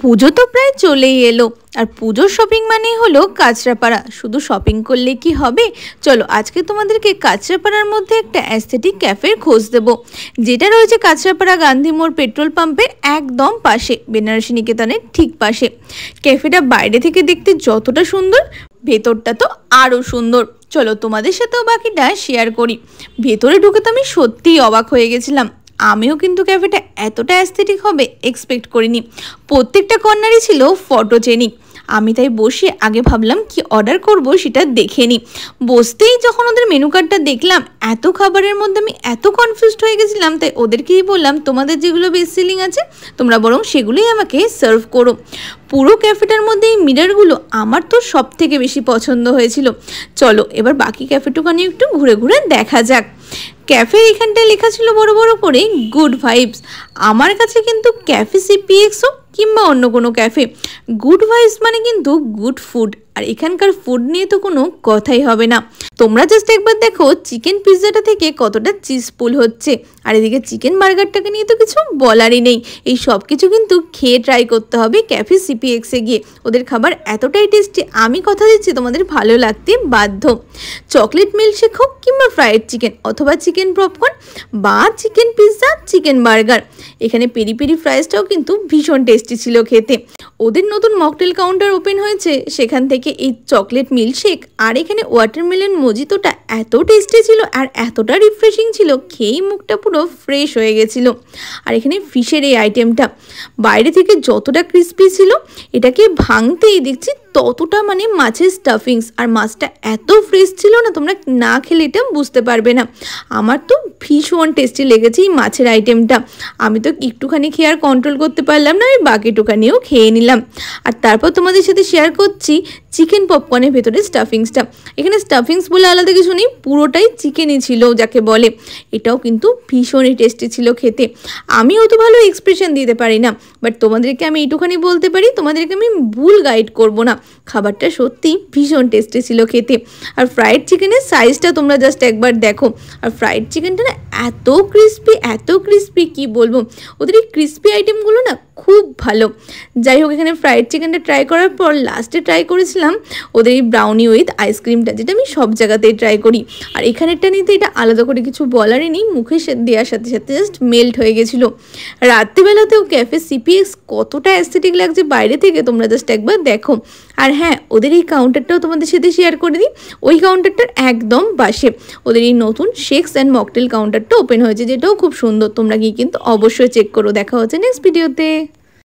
পুজো তো প্রায় চলেই এলো, আর পুজোর শপিং মানেই হলো কাঁচরাপাড়া। শুধু শপিং করলে কি হবে? চলো আজকে তোমাদেরকে কাঁচরাপাড়ার মধ্যে একটা অ্যাস্থেটিক ক্যাফের খোঁজ দেবো, যেটা রয়েছে কাঁচরাপাড়া গান্ধী মোড় পেট্রোল পাম্পের একদম পাশে, বেনারসি নিকেতনের ঠিক পাশে। ক্যাফেটা বাইরে থেকে দেখতে যতটা সুন্দর, ভেতরটা তো আরও সুন্দর। চলো তোমাদের সাথেও বাকিটা শেয়ার করি। ভেতরে ঢুকে তো আমি সত্যিই অবাক হয়ে গেছিলাম। আমিও কিন্তু ক্যাফেটা এতটা অ্যাস্থেটিক হবে এক্সপেক্ট করিনি। প্রত্যেকটা কর্নারই ছিল ফটোজেনিক। আমি তাই বসে আগে ভাবলাম কি অর্ডার করব সেটা দেখে নিই। বসতেই যখন ওদের মেনু কার্ডটা দেখলাম, এত খাবারের মধ্যে আমি এত কনফিউজড হয়ে গেছিলাম, তাই ওদেরকেই বললাম তোমাদের যেগুলো বেস্ট সেলিং আছে তোমরা বরং সেগুলোই আমাকে সার্ভ করো। পুরো ক্যাফেটার মধ্যে এই মিররগুলো আমার তো সব থেকে বেশি পছন্দ হয়েছিল। চলো এবার বাকি ক্যাফেটুখানি একটু ঘুরে ঘুরে দেখা যাক। ক্যাফের এখানটায় লেখা ছিল বড় বড় করে গুড ভাইবস। আমার কাছে কিন্তু ক্যাফে সিপিএক্স হোক কিংবা অন্য কোনো ক্যাফে, গুড ভাইবস মানে কিন্তু গুড ফুড, আর এখানকার ফুড নিয়ে তো কোনো কথাই হবে না। তোমরা জাস্ট একবার দেখো চিকেন পিৎজাটা থেকে কতটা চিজ পুল হচ্ছে, আর এদিকে চিকেন বার্গারটাকে নিয়ে তো কিছু বলারই নেই। এই সব কিছু কিন্তু খেয়ে ট্রাই করতে হবে ক্যাফে সিপিএক্সে গিয়ে। ওদের খাবার এতটাই টেস্টি, আমি কথা দিচ্ছি তোমাদের ভালো লাগতে বাধ্য। চকলেট মিল্কশেক হোক কিংবা ফ্রাইড চিকেন অথবা চিকেন পপকর্ন বা চিকেন পিৎজা, চিকেন বার্গার, এখানে পেরি পেরি ফ্রাইসটাও কিন্তু ভীষণ টেস্টি ছিল খেতে। ওদের নতুন মকটেল কাউন্টার ওপেন হয়েছে, সেখান থেকে এই চকলেট মিল্কশেক আর এখানে ওয়াটারমেলন মজিতোটা এত টেস্টি ছিল আর এতটা রিফ্রেশিং ছিল, খেয়েই মুখটা পুরো ফ্রেশ হয়ে গেছিলো। আর এখানে ফিশের এই আইটেমটা বাইরে থেকে যতটা ক্রিস্পি ছিল, এটাকে ভাঙতেই দেখছি ততটা মানে মাছের স্টাফিংস, আর মাছটা এত ফ্রেশ ছিল না, তোমরা না খেলে এটা বুঝতে পারবে না। আমার তো ভীষণ টেস্টি লেগেছে এই মাছের আইটেমটা। আমি তো একটুখানি খেয়ে আর কন্ট্রোল করতে পারলাম না, আমি বাকিটুখানিও খেয়ে নিলাম। আর তারপর তোমাদের সাথে শেয়ার করছি চিকেন পপকর্নের ভেতরে স্টাফিংসটা। এখানে স্টাফিংস বলে আলাদা কিছু নেই, পুরোটাই চিকেনই ছিল যাকে বলে। এটাও কিন্তু ভীষণই টেস্টি ছিল খেতে। আমি অত ভালো এক্সপ্রেশন দিতে পারি না, বাট তোমাদেরকে আমি এইটুখানি বলতে পারি, তোমাদেরকে আমি ভুল গাইড করব না। খাবারটা সত্যি ভীষণ টেস্টি ছিল খেতে। আর ফ্রাইড চিকেনের সাইজটা তোমরা জাস্ট একবার দেখো। আর ফ্রাইড চিকেনটা না এত ক্রিস্পি কি বলবো। ওদের এই ক্রিস্পি আইটেমগুলো না খুব ভালো। যাই হোক, এখানে ফ্রাইড চিকেনটা ট্রাই করার পর লাস্টে ট্রাই করেছিলাম ওদের এই ব্রাউনি উইথ আইসক্রিমটা, যেটা আমি সব জায়গাতেই ট্রাই করি। আর এখানেরটা নিতে এটা আলাদা করে কিছু বলারই নেই, মুখে দেওয়ার সাথে সাথে জাস্ট মেল্ট হয়ে গেছিলো। রাত্রিবেলাতেও ক্যাফে সিপিএক্স কতটা অ্যাস্থেটিক লাগছে বাইরে থেকে, তোমরা জাস্ট একবার দেখো। আর হ্যাঁ, ওদের এই কাউন্টারটাও তোমাদের সাথে শেয়ার করে দিই। ওই কাউন্টারটার একদম পাশে ওদের এই নতুন শেকস অ্যান্ড মকটেল কাউন্টারটা ওপেন হয়েছে, যেটাও খুব সুন্দর। তোমরা গিয়ে কিন্তু অবশ্যই চেক করো। দেখা হচ্ছে নেক্সট ভিডিওতে।